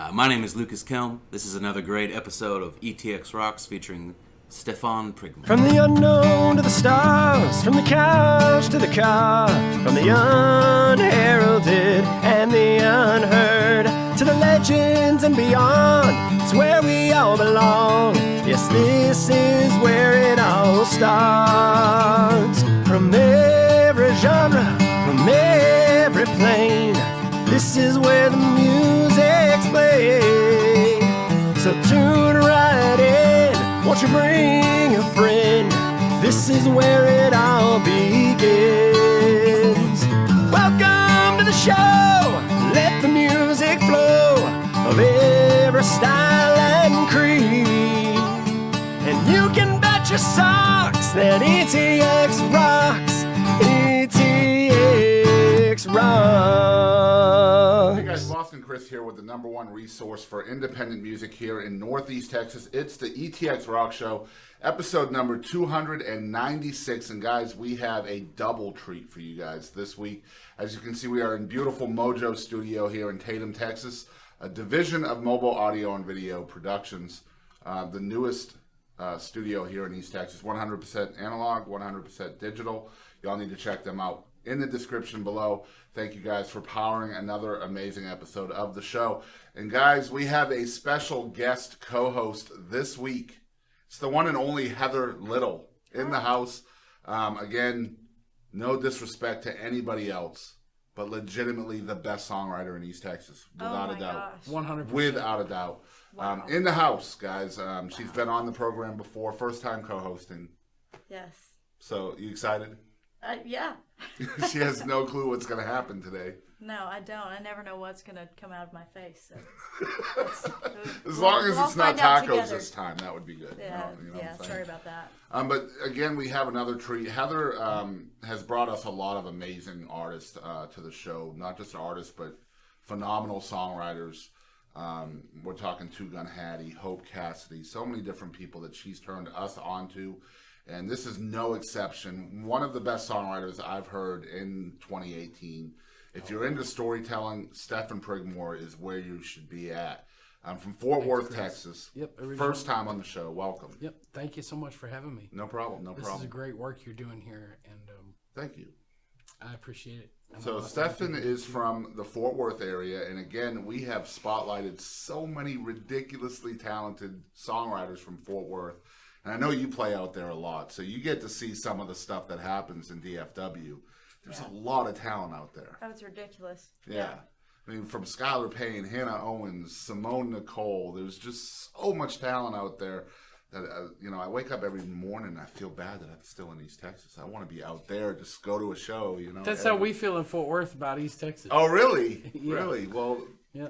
My name is Lucas Kelm. This is another great episode of ETX Rocks featuring Stefan Prigmore. From the unknown to the stars, from the couch to the car, from the unheralded and the unheard, to the legends and beyond, it's where we all belong. Yes, this is where it all starts. From every genre, from every plane, this is where the music's played. So tune right in, won't you bring a friend? This is where it all begins. Welcome to the show, let the music flow of every style and creed. And you can bet your socks that ETX rocks, ETX rocks. Hey guys, Boston Chris here with the #1 resource for independent music here in Northeast Texas. It's the ETX ROCKS Show, episode number 296. And guys, we have a double treat for you guys this week. As you can see, we are in beautiful MoJo Studio here in Tatum, Texas, a division of Mobile Audio and Video Productions, the newest studio here in East Texas. 100% analog, 100% digital. Y'all need to check them out in the description below. Thank you guys for powering another amazing episode of the show. And guys, we have a special guest co-host this week. It's the one and only Heather Little in the house. Again, no disrespect to anybody else, but legitimately the best songwriter in East Texas, without a doubt. 100%. Without a doubt. Wow. In the house, guys. She's been on the program before, first time co-hosting. Yes. So, you excited? Yeah. She has no clue what's going to happen today. No, I don't. I never know what's going to come out of my face. So As long as we'll it's not find out tacos together. this time, that would be good. Yeah, You know what I'm saying? sorry about that. But again, we have another treat. Heather has brought us a lot of amazing artists to the show. Not just artists, but phenomenal songwriters. We're talking Two Gun Hattie, Hope Cassidy, so many different people that she's turned us onto. And this is no exception. One of the best songwriters I've heard in 2018. If you're into storytelling, Stefan Prigmore is where you should be at. From Fort Worth, Texas. Yep. First time on the show. Welcome. Yep. Thank you so much for having me. No problem. No This problem. is great work you're doing here, and Thank you. I appreciate it. So Stefan is from the Fort Worth area, and again, we have spotlighted so many ridiculously talented songwriters from Fort Worth. And I know you play out there a lot, so you get to see some of the stuff that happens in DFW. There's a lot of talent out there. That was ridiculous. Yeah. I mean, from Skylar Payne, Hannah Owens, Simone Nicole, there's just so much talent out there that, I wake up every morning and I feel bad that I'm still in East Texas. I want to be out there, just go to a show, That's how we feel in Fort Worth about East Texas. Oh, really? Yeah. Really? Well, yeah.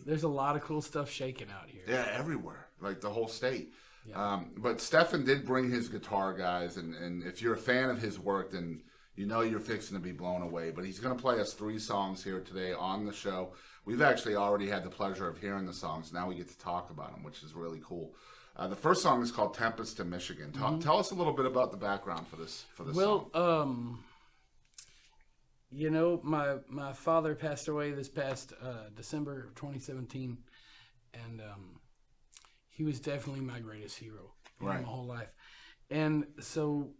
There's a lot of cool stuff shaking out here. yeah, everywhere, like the whole state. Yeah. But Stefan did bring his guitar, guys, and if you're a fan of his work, then you know you're fixing to be blown away. But he's going to play us 3 songs here today on the show. We've actually already had the pleasure of hearing the songs. Now we get to talk about them, which is really cool. The first song is called Tempest to Michigan. Tell us a little bit about the background for this song. My father passed away this past December of 2017, and he was definitely my greatest hero in my whole life. And so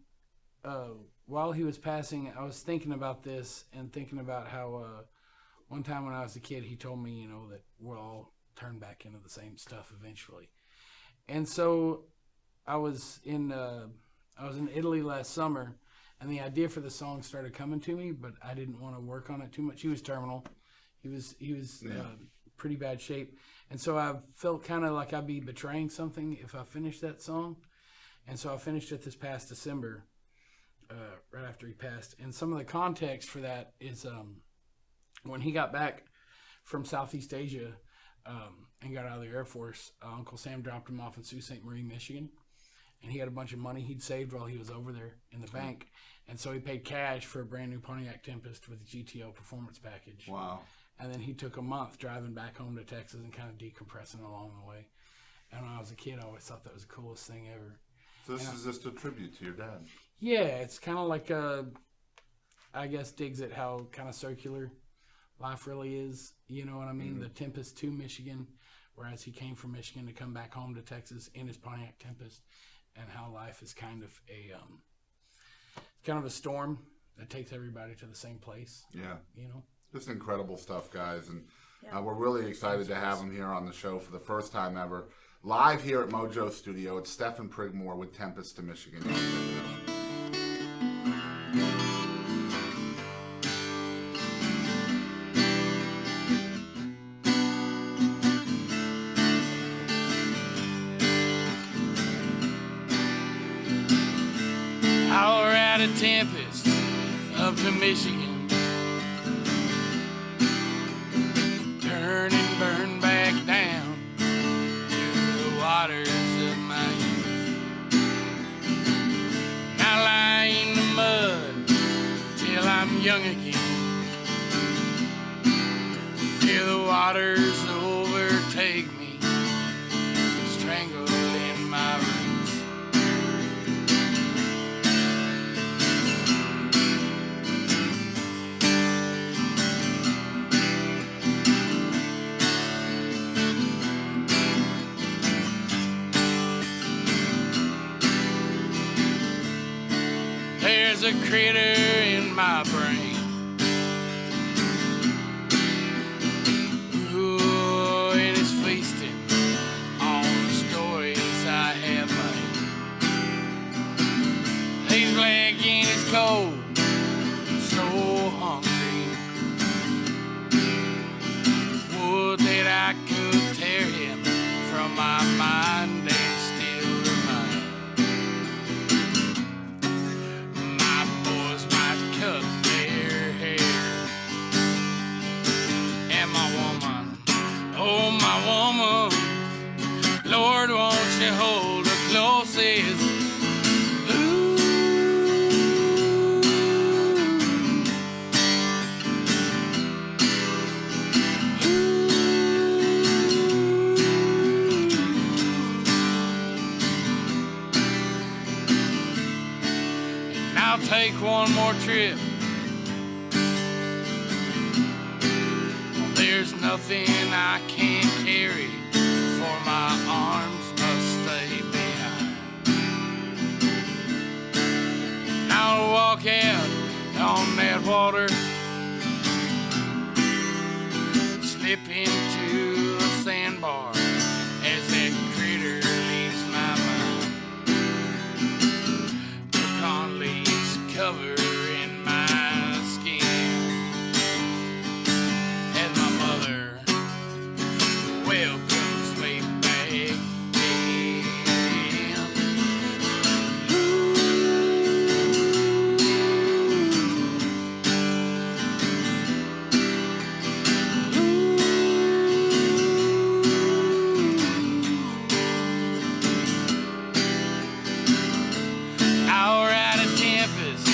while he was passing, I was thinking about this and thinking about how one time when I was a kid, he told me, that we'll all turn back into the same stuff eventually. And so I was in Italy last summer, and the idea for the song started coming to me, but I didn't want to work on it too much. He was terminal. He was pretty bad shape. And so I felt kind of like I'd be betraying something if I finished that song. And so I finished it this past December, right after he passed. And some of the context for that is when he got back from Southeast Asia and got out of the Air Force, Uncle Sam dropped him off in Sault Ste. Marie, Michigan. And he had a bunch of money he'd saved while he was over there in the bank. And so he paid cash for a brand new Pontiac Tempest with a GTO performance package. Wow. And then he took a month driving back home to Texas and kind of decompressing along the way. And when I was a kid, I always thought that was the coolest thing ever. So this is just a tribute to your dad. Yeah, it's kind of like I guess digs at how kind of circular life really is. You know what I mean? The Tempest to Michigan, whereas he came from Michigan to come back home to Texas in his Pontiac Tempest, and how life is kind of a storm that takes everybody to the same place. Yeah. You know? Just incredible stuff, guys. And we're really excited to have him here on the show for the first time ever. Live here at MoJo Studio. It's Stefan Prigmore with Tempest to Michigan. I'll ride a Tempest up to Michigan, turn and burn back down to the waters of my youth. Now lie in the mud till I'm young again, till the waters overtake me, strangled in my roots. There's a critter in my brain, ooh, and it's feasting on the stories I have made. He's black and he's cold, so hungry. Would that I could tear him from my mind and steal mine. My boys might cut their hair, and my woman, oh my woman, Lord, won't you hold her closest? Ooh. I'll take one more trip. There's nothing I can't carry, for my arms must stay behind. I'll walk out on that water, slip into a sandbar as that critter leaves my mind. Pecan leaves covering my skin, as my mother welcomes me back in. I'll ride a Tempest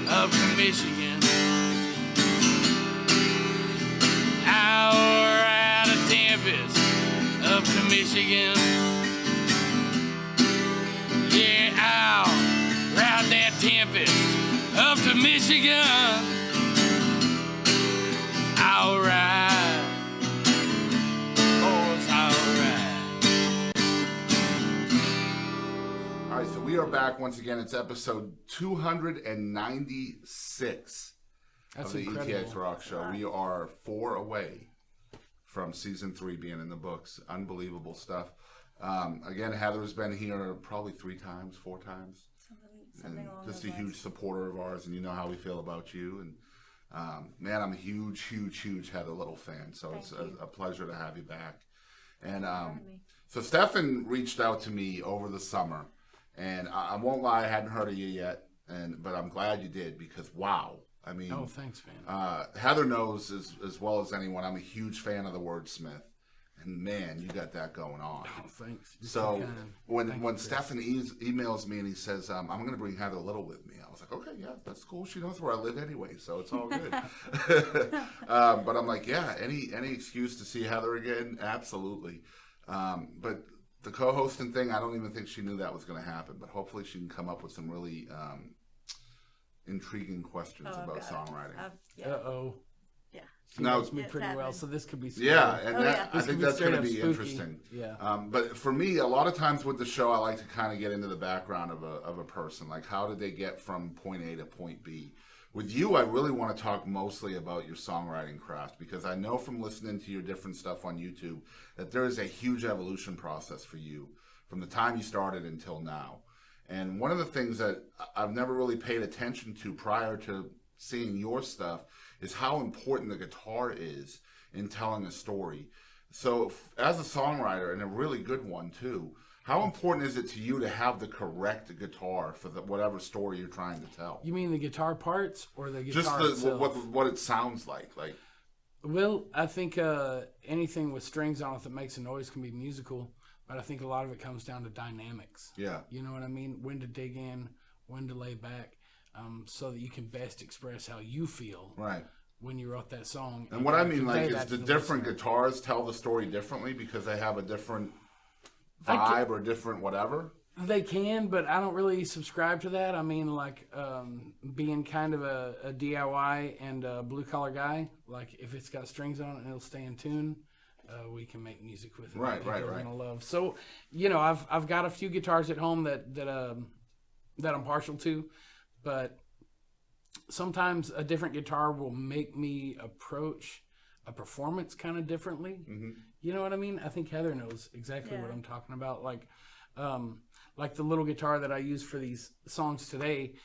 up to Michigan. I'll ride a Tempest up to Michigan. Yeah, I'll ride that Tempest up to Michigan. I'll ride, boys, I'll ride. All right, so we are back once again. It's episode 296 That's of the incredible. ETX ROCKS Show. We are 4 away from season 3 being in the books. Unbelievable stuff. Again, Heather's been here probably 3 times, 4 times. Something And along just a those huge lines. supporter of ours, and you know how we feel about you. And man, I'm a huge Heather Little fan, so it's a pleasure to have you back. And having me. so Stefan reached out to me over the summer, and I won't lie, I hadn't heard of you yet, but I'm glad you did, because wow, I mean, Oh, thanks, man. Heather knows as well as anyone, I'm a huge fan of the wordsmith. And man, you got that going on. Oh, thanks. You're So so kind. when Thank you, Chris. Stefan emails me and he says, I'm going to bring Heather Little with me, I was like, okay, yeah, that's cool. She knows where I live anyway, so it's all good. But I'm like, yeah, any excuse to see Heather again, absolutely. But the co-hosting thing, I don't even think she knew that was going to happen. But hopefully she can come up with some really intriguing questions Oh, I've about got it. songwriting. Yeah. Uh-oh. Yeah. She Now- knows me It's pretty well, happening. so this could be scary. Yeah, and Oh, that, yeah. I This think could be that's going to straight be up spooky. interesting. Yeah. But for me, a lot of times with the show, I like to kind of get into the background of a person. Like, how did they get from point A to point B? With you, I really want to talk mostly about your songwriting craft, because I know from listening to your different stuff on YouTube that there is a huge evolution process for you from the time you started until now. And one of the things that I've never really paid attention to prior to seeing your stuff is how important the guitar is in telling a story. So as a songwriter, and a really good one too, how important is it to you to have the correct guitar for whatever story you're trying to tell? You mean the guitar parts or the guitar Just itself? what it sounds like. Well, I think anything with strings on it that makes a noise can be musical, but I think a lot of it comes down to dynamics. Yeah. You know what I mean? When to dig in, when to lay back, so that you can best express how you feel Right. when you wrote that song. And what I mean, convey like, is that the to different listener. guitars tell the story differently because they have a different I vibe or different whatever? They can, but I don't really subscribe to that. I mean, like, being kind of a DIY and a blue-collar guy, like, if it's got strings on it and it'll stay in tune, we can make music with it. Right, that people right, are right. gonna love. So, you know, I've got a few guitars at home that I'm partial to, but sometimes a different guitar will make me approach a performance kind of differently. Mm-hmm. You know what I mean? I think Heather knows exactly what Yeah. I'm talking about. Like the little guitar that I use for these songs today,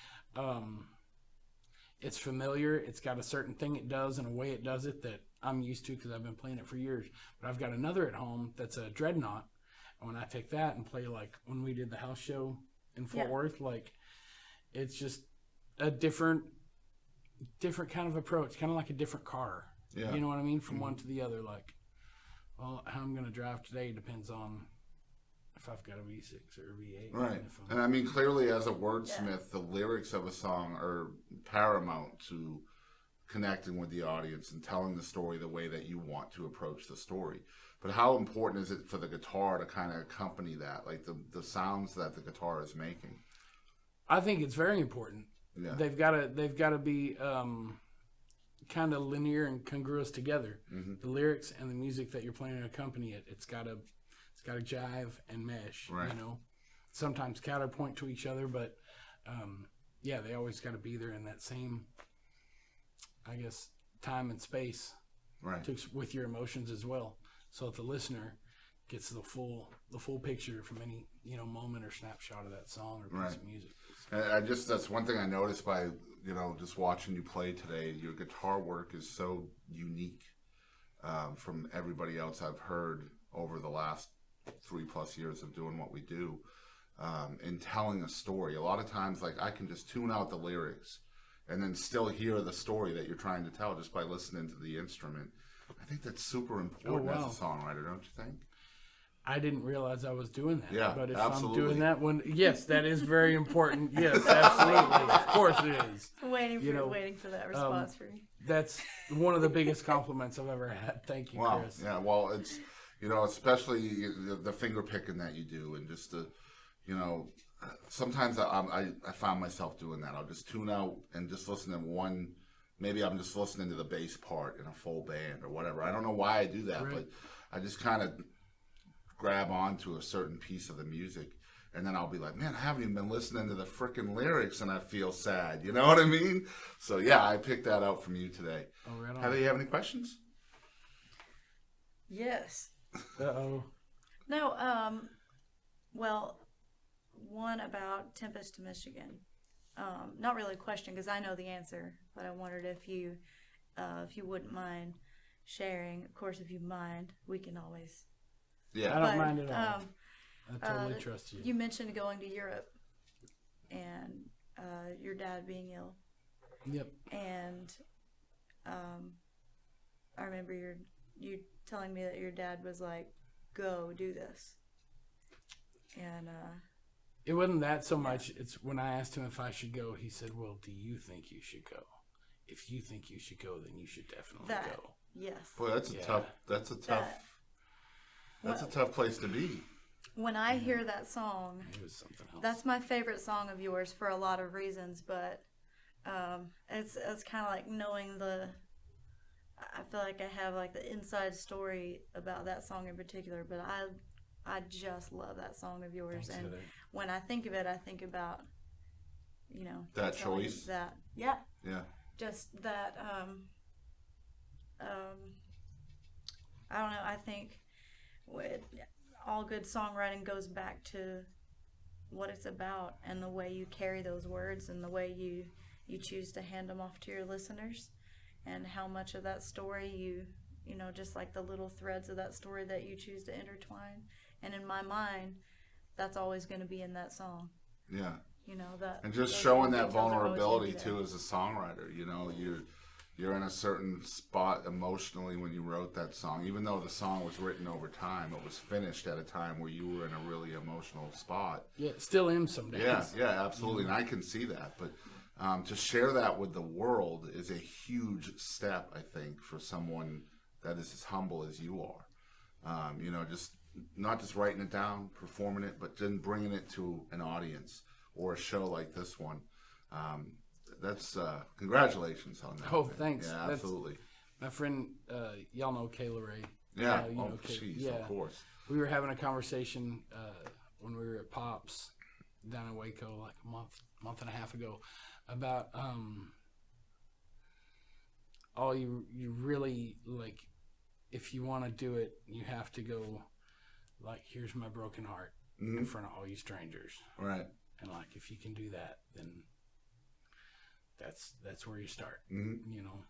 it's familiar. It's got a certain thing it does and a way it does it that I'm used to because I've been playing it for years. But I've got another at home that's a Dreadnought. And when I take that and play, like when we did the house show in Fort Yeah. Worth, like it's just a different kind of approach, kind of like a different car. Yeah. You know what I mean? From one to the other. Like, well, how I'm going to drive today depends on if I've got a V6 or a V8. Right. If I'm- And I mean, clearly as a wordsmith, the lyrics of a song are paramount to connecting with the audience and telling the story the way that you want to approach the story. But how important is it for the guitar to kind of accompany that, like the sounds that the guitar is making? I think it's very important. Yeah. They've got to be kind of linear and congruous together. Mm-hmm. The lyrics and the music that you're playing to accompany it. It's got to jive and mesh. Right. You know, sometimes counterpoint to each other, but yeah, they always got to be there in that same, I guess, time and space. Right. With your emotions as well, so that the listener gets the full picture from any moment or snapshot of that song or piece Right. of music. And that's one thing I noticed by, just watching you play today. Your guitar work is so unique from everybody else I've heard over the last 3+ years of doing what we do, in telling a story. A lot of times, like, I can just tune out the lyrics and then still hear the story that you're trying to tell just by listening to the instrument. I think that's super important wow. as a songwriter, don't you think? I didn't realize I was doing that. Yeah, but if absolutely. I'm doing that one, yes, that is very important. Yes, absolutely. Of course it is. Waiting You know, waiting for that response from you. That's one of the biggest compliments I've ever had. Thank you, Wow. Chris. Yeah. Well, it's especially the finger picking that you do, and just the, sometimes I find myself doing that. I'll just tune out and just listen to one. Maybe I'm just listening to the bass part in a full band or whatever. I don't know why I do that, Right. but I just kind of grab onto a certain piece of the music, and then I'll be like, man, I haven't even been listening to the frickin' lyrics, and I feel sad. You know what I mean? So yeah, I picked that out from you today. Oh, right on. Heather, you have any questions? Yes. Uh-oh. No, well, one about Tempest to Michigan. Not really a question because I know the answer, but I wondered if you wouldn't mind sharing. Of course, if you mind, we can always. Yeah. I don't But, mind at all. I totally trust you. You mentioned going to Europe and your dad being ill, Yep. and I remember you telling me that your dad was like, "Go do this," and It wasn't that so much. It's when I asked him if I should go, he said, well, do you think you should go? If you think you should go, then you should definitely that go. yes. Boy, that's a Yeah. tough. That's a tough place to be. When I hear that song, It was something else. that's my favorite song of yours for a lot of reasons, but it's kind of like knowing the I feel like I have like the inside story about that song in particular, but I just love that song of yours. Thanks, and Heather. when I think of it, I think about, That telling choice? that, yeah, Yeah. just that, I don't know, I think all good songwriting goes back to what it's about and the way you carry those words and the way you choose to hand them off to your listeners, and how much of that story you know, just like the little threads of that story that you choose to intertwine. And in my mind, that's always going to be in that song. Yeah. You know, that. And just those showing little that details are always gonna vulnerability be too there. as a songwriter. You know, you're in a certain spot emotionally when you wrote that song. Even though the song was written over time, it was finished at a time where you were in a really emotional spot. Yeah, still am some days. Yeah, absolutely, and I can see that. But to share that with the world is a huge step, I think, for someone that is as humble as you are. You know, just not just writing it down, performing it, but then bringing it to an audience or a show like this one. That's congratulations on that. Oh, man. thanks. Yeah, That's- absolutely. My friend, y'all know Kayla Ray. Yeah, You know, jeez, yeah. of course. We were having a conversation when we were at Pops down in Waco like a month and a half ago about all you really, like, if you want to do it, you have to go like, here's my broken heart in front of all you strangers. Right. And like, if you can do that, then that's where you start. Mm-hmm. You know.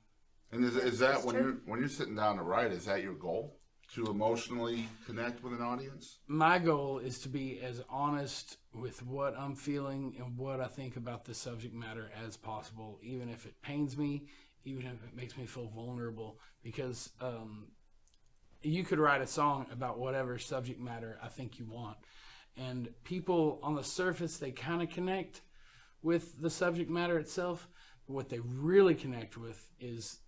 And is that That's when true. you're sitting down to write? Is that your goal, to emotionally connect with an audience? My goal is to be as honest with what I'm feeling and what I think about the subject matter as possible, even if it pains me, even if it makes me feel vulnerable, because you could write a song about whatever subject matter I think you want. And people on the surface, they kind of connect with the subject matter itself. But what they really connect with is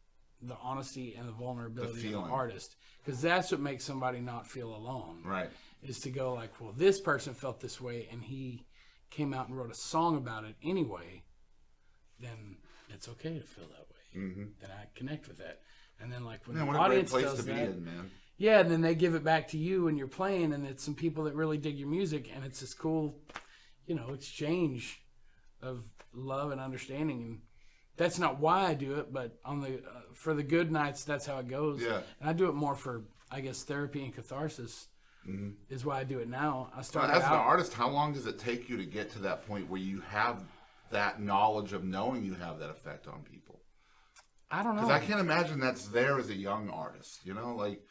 the honesty and the vulnerability of the feeling. artist. Because that's what makes somebody not feel alone. Right. Is to go like, well, this person felt this way and he came out and wrote a song about it anyway, then it's okay to feel that way. Mm-hmm. Then I connect with that. And then like when Man, the what a great audience place does to be that, in, man. yeah, and then they give it back to you and you're playing, and it's some people that really dig your music, and it's this cool, you know, exchange of love and understanding. And that's not why I do it, but on the for the good nights, that's how it goes. Yeah. And I do it more for, I guess, therapy and catharsis. Mm-hmm. Is why I do it now. I Well, started as an out. artist, how long does it take you to get to that point where you have that knowledge of knowing you have that effect on people? I don't know. Because I can't imagine that's there as a young artist. You know, like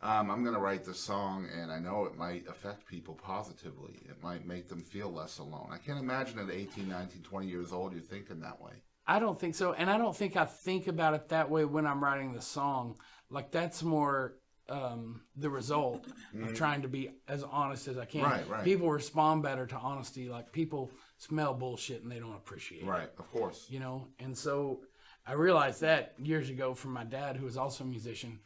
I'm going to write this song, and I know it might affect people positively. It might make them feel less alone. I can't imagine at 18, 19, 20 years old you're thinking that way. I don't think so, and I don't think I think about it that way when I'm writing the song. Like that's more the result of trying to be as honest as I can. Right. People respond better to honesty. Like people smell bullshit and they don't appreciate it. Right, of course. You know, and so I realized that years ago from my dad, who was also a musician,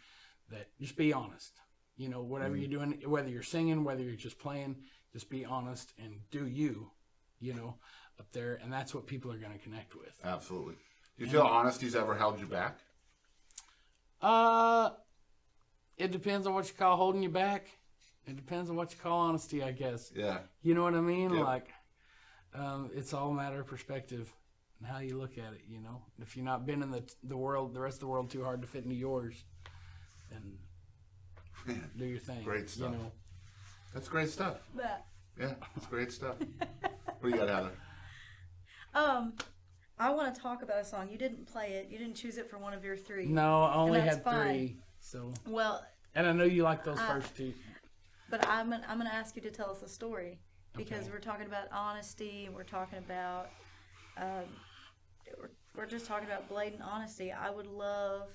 that just be honest. You know, whatever you're doing, whether you're singing, whether you're just playing, just be honest and do you, you know, up there. And that's what people are going to connect with. Absolutely. Do you feel honesty's ever held you back? It depends on what you call holding you back. It depends on what you call honesty, I guess. Yeah. You know what I mean? Yep. Like, it's all a matter of perspective and how you look at it, you know? If you're not been in the world, the rest of the world too hard to fit into yours, then do your thing. Great stuff. You know? That's great stuff. That. Yeah, it's great stuff. What do you got, Heather? I want to talk about a song. You didn't play it. You didn't choose it for one of your three. No, I only And that's had fine. 3. So, Well, and I know you like those first 2. but I'm gonna ask you to tell us a story because Okay. we're talking about honesty and we're talking about we're just talking about blatant honesty. I would love.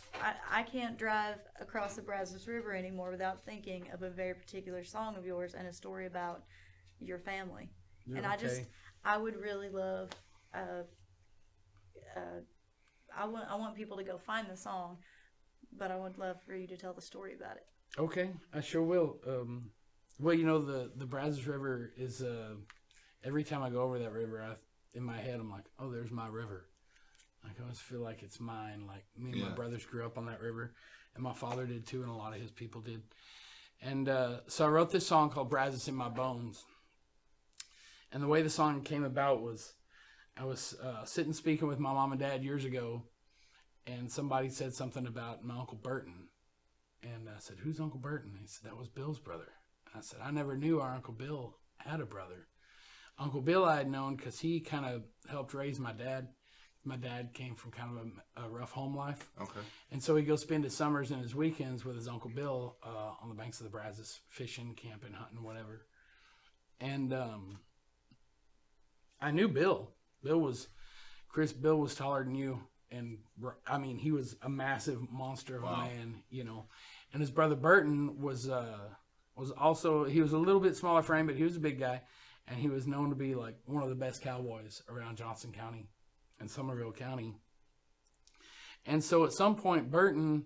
I can't drive across the Brazos River anymore without thinking of a very particular song of yours and a story about your family. You're and okay. I would really love. I want people to go find the song, but I would love for you to tell the story about it. Okay, I sure will. Well, you know, the Brazos River is, every time I go over that river, in my head, I'm like, oh, there's my river. Like I always feel like it's mine. Like me and my brothers grew up on that river, and my father did too, and a lot of his people did. And so I wrote this song called Brazos in My Bones. And the way the song came about was I was sitting speaking with my mom and dad years ago, and somebody said something about my Uncle Burton. And I said, "Who's Uncle Burton?" And he said, "That was Bill's brother." I said, "I never knew our Uncle Bill had a brother." Uncle Bill I had known because he kind of helped raise my dad. My dad came from kind of a rough home life. Okay. And so he'd go spend his summers and his weekends with his Uncle Bill on the banks of the Brazos, fishing, camping, hunting, whatever. And I knew Bill. Bill was taller than you. And, I mean, he was a massive monster of a man, you know. And his brother Burton was also, he was a little bit smaller frame, but he was a big guy. And he was known to be, like, one of the best cowboys around Johnson County and Somerville County. And so at some point, Burton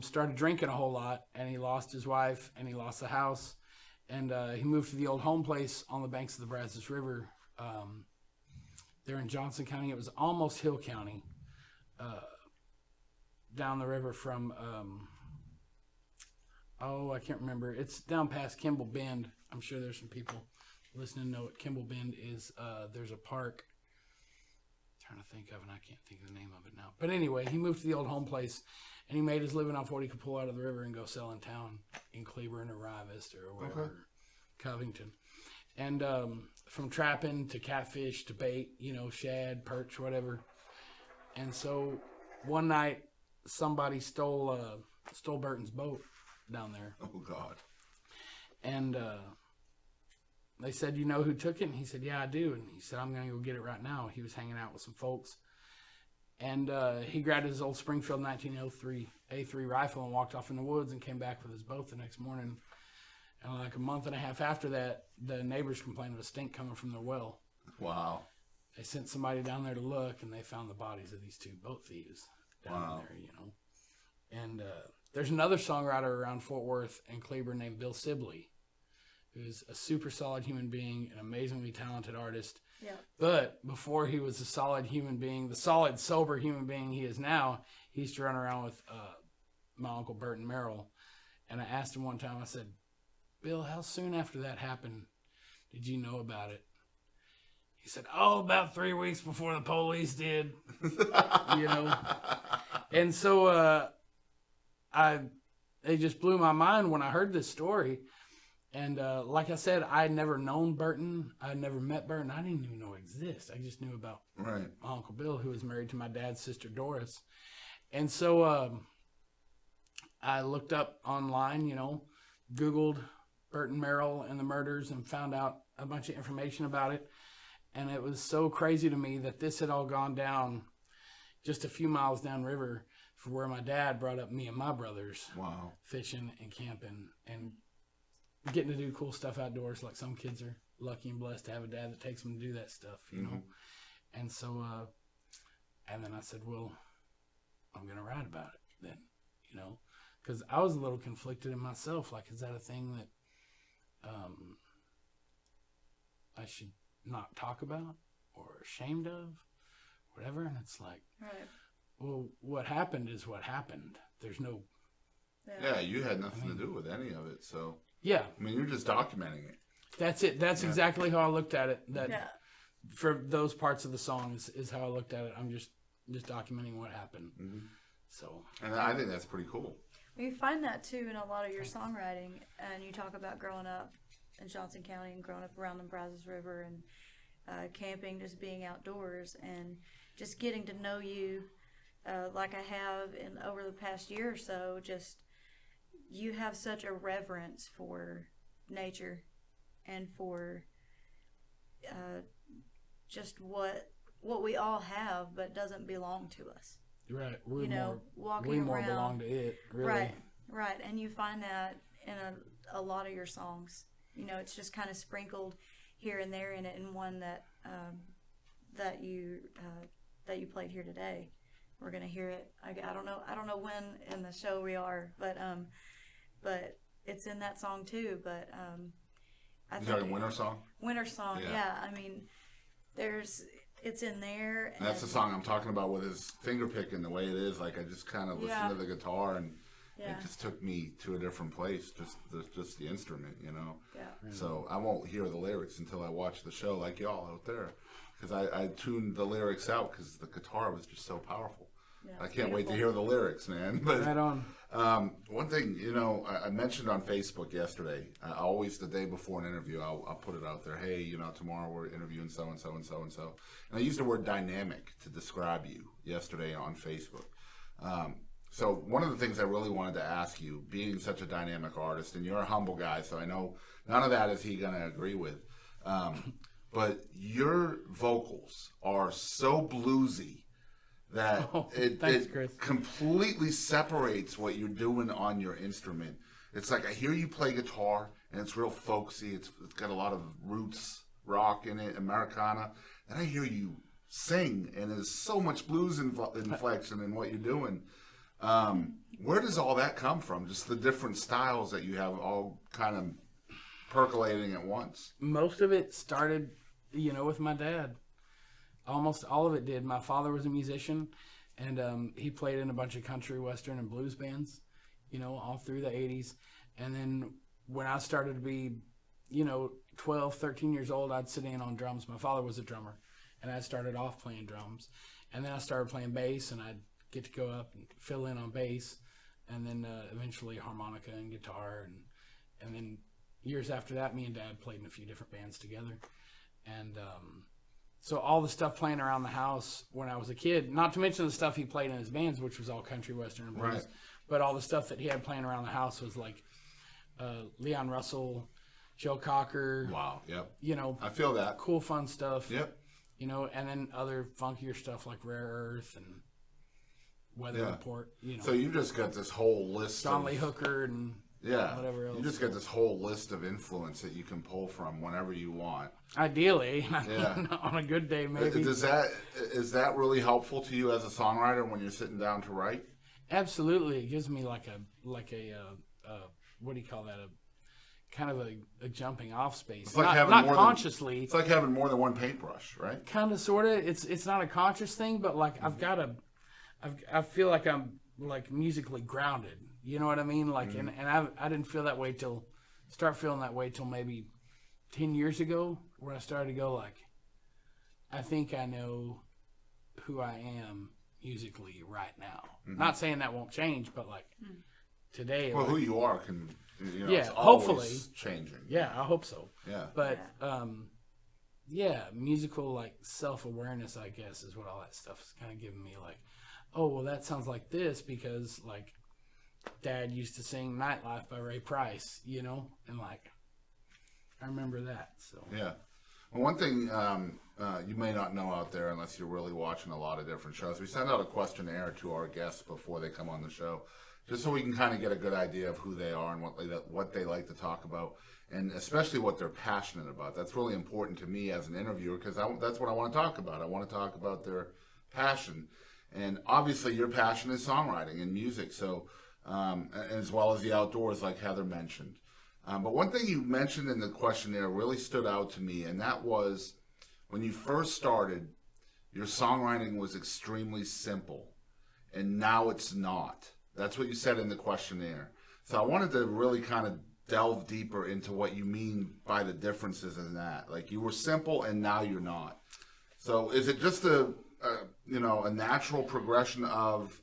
started drinking a whole lot, and he lost his wife, and he lost the house. And he moved to the old home place on the banks of the Brazos River. There in Johnson County. It was almost Hill County. Down the river from, I can't remember. It's down past Kimball Bend. I'm sure there's some people listening know what Kimball Bend is. There's a park. I'm trying to think of it, and I can't think of the name of it now. But anyway, he moved to the old home place, and he made his living off what he could pull out of the river and go sell in town in Cleburne or Rye Vista or wherever, Covington. And from trapping to catfish to bait, you know, shad, perch, whatever. And so one night, somebody stole Burton's boat down there. Oh, God. And they said, "You know who took it?" And he said, "Yeah, I do." And he said, "I'm going to go get it right now." He was hanging out with some folks. And he grabbed his old Springfield 1903 A3 rifle and walked off in the woods and came back with his boat the next morning. And like a month and a half after that, the neighbors complained of a stink coming from their well. Wow. They sent somebody down there to look, and they found the bodies of these two boat thieves down there, you know. And there's another songwriter around Fort Worth and Cleburne named Bill Sibley, who's a super solid human being, an amazingly talented artist. Yeah. But before he was a solid human being, the solid, sober human being he is now, he used to run around with my Uncle Burton Merrill. And I asked him one time, I said, "Bill, how soon after that happened did you know about it?" He said, "Oh, about 3 weeks before the police did." You know? And so it just blew my mind when I heard this story. And like I said, I had never known Burton. I had never met Burton. I didn't even know he existed. I just knew about my Uncle Bill, who was married to my dad's sister, Doris. And so I looked up online, you know, Googled Burton Merrill and the murders and found out a bunch of information about it. And it was so crazy to me that this had all gone down just a few miles downriver from where my dad brought up me and my brothers. Wow. Fishing and camping and getting to do cool stuff outdoors. Like some kids are lucky and blessed to have a dad that takes them to do that stuff, you know. And so, and then I said, well, I'm going to write about it then, you know. Because I was a little conflicted in myself. Like, is that a thing that I should not talk about or ashamed of, whatever? And it's like, well, what happened is what happened. There's no... Yeah, you had nothing to do with any of it, so... Yeah. I mean, you're just documenting it. That's it. That's exactly how I looked at it. That for those parts of the song is how I looked at it. I'm just documenting what happened. So... And I think that's pretty cool. You find that, too, in a lot of your songwriting, and you talk about growing up in Johnson County and growing up around the Brazos River and camping, just being outdoors, and just getting to know you like I have over the past year or so. Just, you have such a reverence for nature and for just what we all have but doesn't belong to us. Right, we more belong to it, really. Right, and you find that in a lot of your songs. You know, it's just kind of sprinkled here and there in it, and one that you played here today. We're gonna hear it. I don't know when in the show we are, but it's in that song too. But I think a winter song. Winter song, yeah. I mean, there's it's in there. And that's the song I'm talking about with his finger picking the way it is. Like I just kind of listened to the guitar and it just took me to a different place. Just the instrument, you know. Yeah. So I won't hear the lyrics until I watch the show, like y'all out there, because I tuned the lyrics out because the guitar was just so powerful. Yeah, I can't wait to hear the lyrics, man. But Right on. one thing, you know, I mentioned on Facebook yesterday, always the day before an interview, I'll put it out there. Hey, you know, tomorrow we're interviewing so-and-so and so-and-so. And I used the word dynamic to describe you yesterday on Facebook. So one of the things I really wanted to ask you, being such a dynamic artist, and you're a humble guy, so I know none of that is he going to agree with. But your vocals are so bluesy that it completely separates what you're doing on your instrument. It's like I hear you play guitar, and it's real folksy. It's got a lot of roots rock in it, Americana. And I hear you sing, and there's so much blues inflection in what you're doing. Where does all that come from? Just the different styles that you have all kind of percolating at once. Most of it started, you know, with my dad. Almost all of it did. My father was a musician, and he played in a bunch of country, western, and blues bands, you know, all through the 80s. And then when I started to be, you know, 12, 13 years old, I'd sit in on drums. My father was a drummer, and I started off playing drums. And then I started playing bass, and I'd get to go up and fill in on bass, and then eventually harmonica and guitar. And then years after that, me and Dad played in a few different bands together. And so all the stuff playing around the house when I was a kid, not to mention the stuff he played in his bands, which was all country, western, and blues, right, but all the stuff that he had playing around the house was like Leon Russell, Joe Cocker. Wow, yep. You know, I feel that. Cool, fun stuff. Yep. You know, and then other funkier stuff like Rare Earth and Weather Report. You know, so you just got this whole list John of Lee Hooker and whatever else. You just got this whole list of influence that you can pull from whenever you want. Ideally, I mean, on a good day, maybe. Is that really helpful to you as a songwriter when you're sitting down to write? Absolutely, it gives me like a what do you call that? A kind of a jumping off space. It's like not consciously. It's like having more than one paintbrush, right? Kind of, sort of. It's not a conscious thing, but like I feel like I'm like musically grounded. You know what I mean? Like, and I didn't feel that way start feeling that way till maybe 10 years ago, where I started to go like, I think I know who I am musically right now. Mm-hmm. Not saying that won't change, but like today. Well, like, who you are can, you know, yeah, it's hopefully always changing. Yeah, I hope so. Yeah. But musical like self-awareness, I guess, is what all that stuff is kind of giving me. Like, oh, well, that sounds like this because like Dad used to sing Nightlife by Ray Price, you know, and like I remember that. So yeah. Well, one thing you may not know out there, unless you're really watching a lot of different shows, we send out a questionnaire to our guests before they come on the show, just so we can kind of get a good idea of who they are and what they like to talk about, and especially what they're passionate about. That's really important to me as an interviewer because that's what I want to talk about. I want to talk about their passion, and obviously your passion is songwriting and music. So. As well as the outdoors, like Heather mentioned. But one thing you mentioned in the questionnaire really stood out to me, and that was when you first started, your songwriting was extremely simple, and now it's not. That's what you said in the questionnaire. So I wanted to really kind of delve deeper into what you mean by the differences in that. Like you were simple, and now you're not. So is it just a natural progression of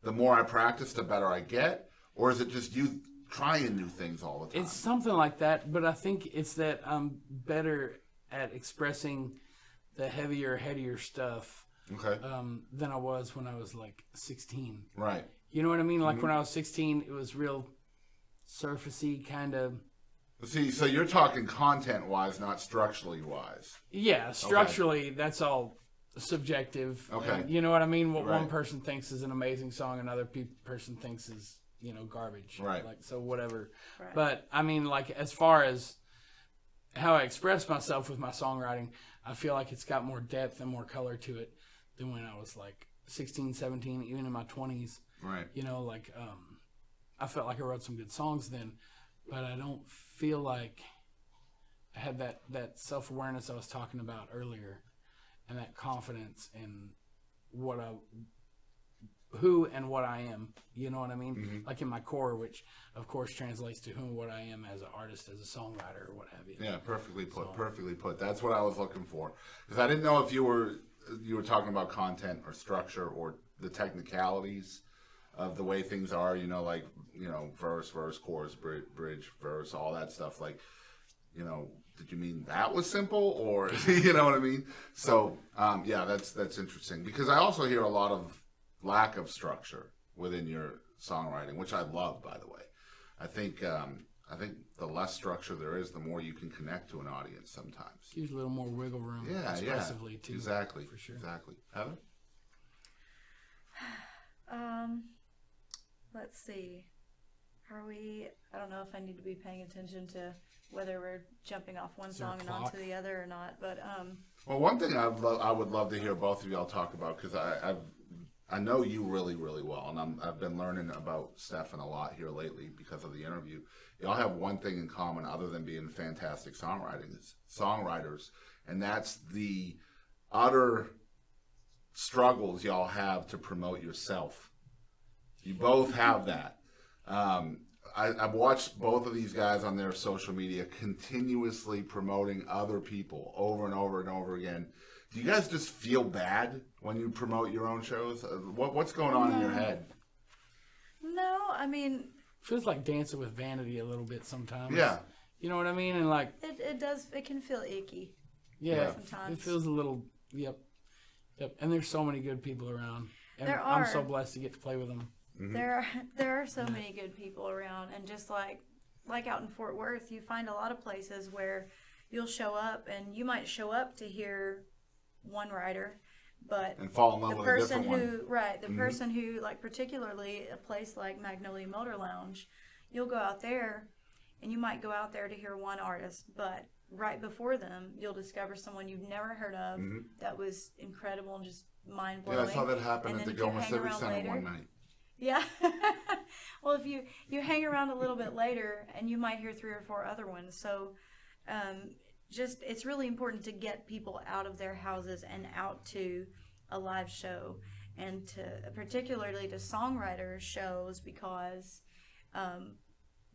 the more I practice, the better I get? Or is it just you trying new things all the time? It's something like that, but I think it's that I'm better at expressing the heavier, headier stuff than I was when I was like 16. Right. You know what I mean? Like when I was 16, it was real surfacey kind of. See, so you're talking content-wise, not structurally-wise. Yeah, structurally, that's all subjective. Okay. You know what I mean? What one person thinks is an amazing song, another person thinks is, you know, garbage. Right. Like, so whatever. Right. But I mean, like, as far as how I express myself with my songwriting, I feel like it's got more depth and more color to it than when I was like 16, 17, even in my 20s. Right. You know, like, I felt like I wrote some good songs then, but I don't feel like I had that self-awareness I was talking about earlier. and that confidence in who and what I am. You know what I mean? Like in my core, which of course translates to who and what I am as an artist, as a songwriter, or what have you. Yeah, perfectly put. Perfectly put. That's what I was looking for, because I didn't know if you were talking about content or structure or the technicalities of the way things are. You know, like verse, chorus, bridge, verse, all that stuff. Like, did you mean that was simple, or you know what I mean? So yeah, that's interesting, because I also hear a lot of lack of structure within your songwriting, which I love, by the way. I think the less structure there is, the more you can connect to an audience sometimes. Gives a little more wiggle room, expressively too. Exactly, for sure. Exactly. Heather? Let's see. I don't know if I need to be paying attention to whether we're jumping off one song and onto the other or not, but well, one thing I would love to hear both of y'all talk about, because I know you really, really well, and I've been learning about Stefan a lot here lately because of the interview. Y'all have one thing in common other than being fantastic songwriters, and that's the utter struggles y'all have to promote yourself. You both have that. I've watched both of these guys on their social media continuously promoting other people over and over and over again. Do you guys just feel bad when you promote your own shows? What's going on in your head? no, I mean, Feels like dancing with vanity a little bit sometimes. Yeah. You know what I mean? And like, it can feel icky. yeah, sometimes. it feels a little, yep. And there's so many good people around. And There I'm are. so blessed to get to play with them. There are so many good people around, and just like out in Fort Worth, you find a lot of places where you'll show up, and you might show up to hear one writer, but And fall in love the with a person different one. the person who, like, particularly a place like Magnolia Motor Lounge, you'll go out there, and you might go out there to hear one artist, but right before them, you'll discover someone you've never heard of that was incredible and just mind blowing. Yeah, I saw that happen And at then the if you Goma hang Civic around Center later- one night. Yeah. Well, if you hang around a little bit later, and you might hear 3 or 4 other ones. So, just it's really important to get people out of their houses and out to a live show, and particularly to songwriter shows, because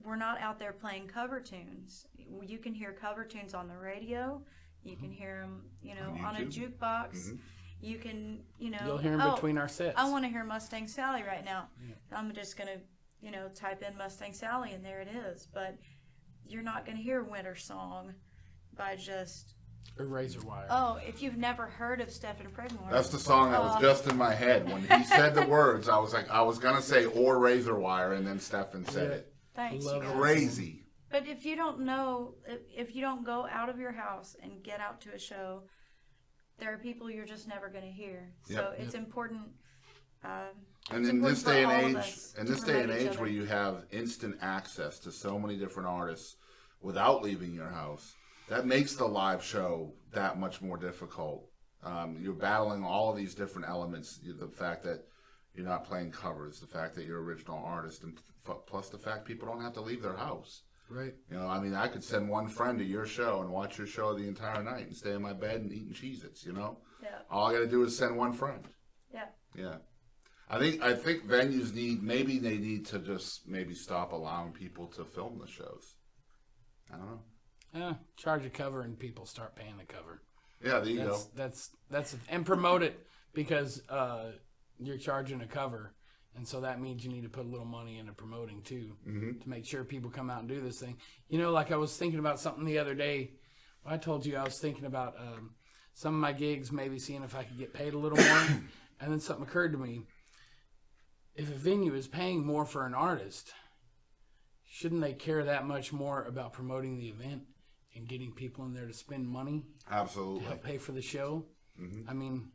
we're not out there playing cover tunes. You can hear cover tunes on the radio. You can hear them, on a YouTube. jukebox. You can, You'll hear them between our sets. I want to hear Mustang Sally right now. I'm just going to, type in Mustang Sally, and there it is. But you're not going to hear Winter Song by just... Or Razor Wire. Oh, if you've never heard of Stefan Prigmore. That's the song that was just in my head. When he said the words, I was like, I was going to say, or Razor Wire, and then Stefan said it. Thanks, Love you it. guys. Crazy. But if you don't know, if you don't go out of your house and get out to a show, there are people you're just never going to hear. So Yep. it's important. And it's in this important for day and all of age, us to promote each other. where you have instant access to so many different artists without leaving your house, that makes the live show that much more difficult. You're battling all of these different elements. The fact that you're not playing covers, the fact that you're original artist, and plus the fact people don't have to leave their house. Right. I could send one friend to your show and watch your show the entire night and stay in my bed and eating Cheez-Its, Yeah. All I got to do is send one friend. Yeah. Yeah. I think venues need to just stop allowing people to film the shows. I don't know. Yeah, charge a cover and people start paying the cover. Yeah, there you go. That's and promote it, because you're charging a cover, and so that means you need to put a little money into promoting too, to make sure people come out and do this thing. Like I was thinking about something the other day. I told you I was thinking about some of my gigs, maybe seeing if I could get paid a little more, and then something occurred to me. If a venue is paying more for an artist, shouldn't they care that much more about promoting the event and getting people in there to spend money Absolutely. to help pay for the show? I mean,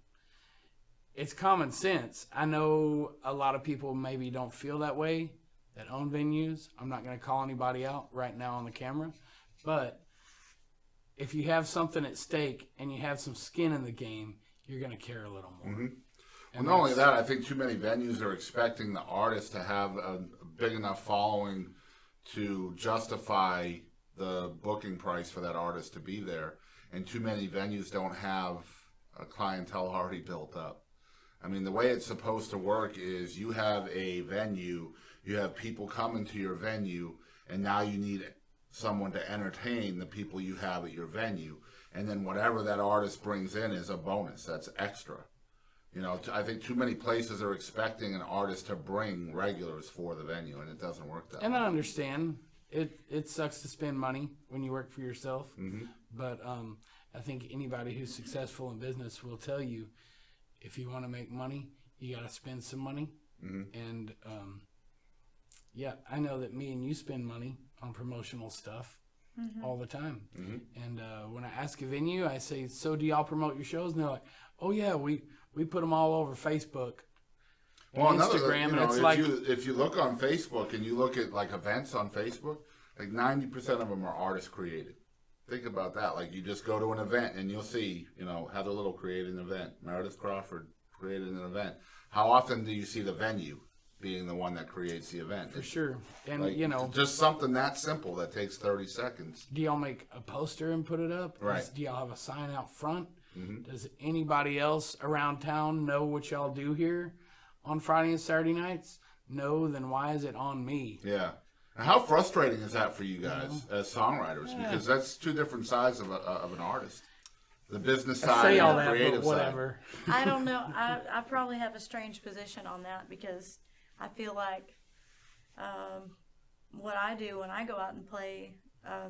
it's common sense. I know a lot of people maybe don't feel that way that own venues. I'm not going to call anybody out right now on the camera, but if you have something at stake and you have some skin in the game, you're going to care a little more. Well, not only that, I think too many venues are expecting the artist to have a big enough following to justify the booking price for that artist to be there, and too many venues don't have a clientele already built up. I mean, the way it's supposed to work is you have a venue, you have people coming to your venue, and now you need someone to entertain the people you have at your venue. And then whatever that artist brings in is a bonus. That's extra. You know, I think too many places are expecting an artist to bring regulars for the venue, and it doesn't work that way. And I understand. It sucks to spend money when you work for yourself. But I think anybody who's successful in business will tell you, if you want to make money, you got to spend some money. And yeah, I know that me and you spend money on promotional stuff all the time. And when I ask a venue, I say, so do y'all promote your shows? And they're like, oh yeah, we put them all over Facebook and Instagram. You know, and it's like, if you look on Facebook and you look at like events on Facebook, like 90% of them are artist created. Think about that. Like, you just go to an event and you'll see, you know, Heather Little created an event. Meredith Crawford created an event. How often do you see the venue being the one that creates the event? for sure. And, Like, you know, just something that simple that takes 30 seconds. do y'all make a poster and put it up? Right. Do y'all have a sign out front? Does anybody else around town know what y'all do here on Friday and Saturday nights? No, then why is it on me? Yeah. And how frustrating is that for you guys as songwriters? Because that's two different sides of an artist. The business I side say all and the that, creative but whatever. I don't know. I probably have a strange position on that because I feel like what I do when I go out and play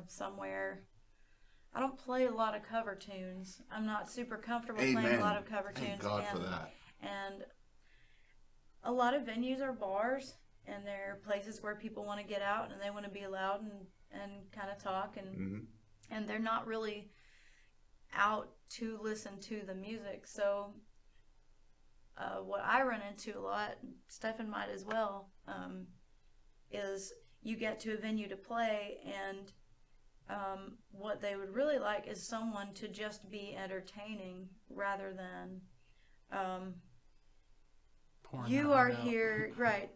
somewhere, I don't play a lot of cover tunes. I'm not super comfortable playing a lot of cover tunes. Thank God for that. And a lot of venues are bars, and they're places where people want to get out and they want to be loud and kind of talk, and they're not really out to listen to the music. So what I run into a lot, Stefan might as well, is you get to a venue to play, and what they would really like is someone to just be entertaining rather than you are here, right?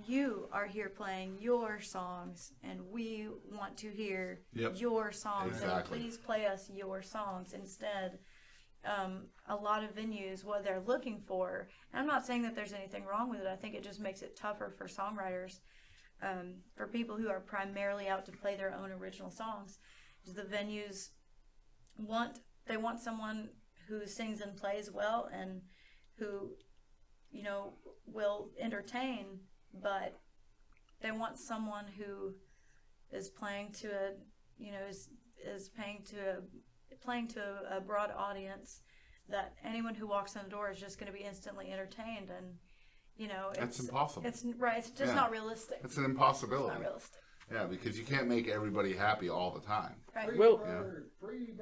You are here playing your songs, and we want to hear your songs. Exactly. And please play us your songs instead. A lot of venues, what they're looking for, and I'm not saying that there's anything wrong with it. I think it just makes it tougher for songwriters, for people who are primarily out to play their own original songs. The venues want someone who sings and plays well and who, you know, will entertain, but they want someone who is playing to a, you know, is playing to a broad audience, that anyone who walks in the door is just going to be instantly entertained. And, you know, That's impossible. It's right. It's just not realistic. It's an impossibility. It's not realistic. Yeah, because you can't make everybody happy all the time. Right. Well,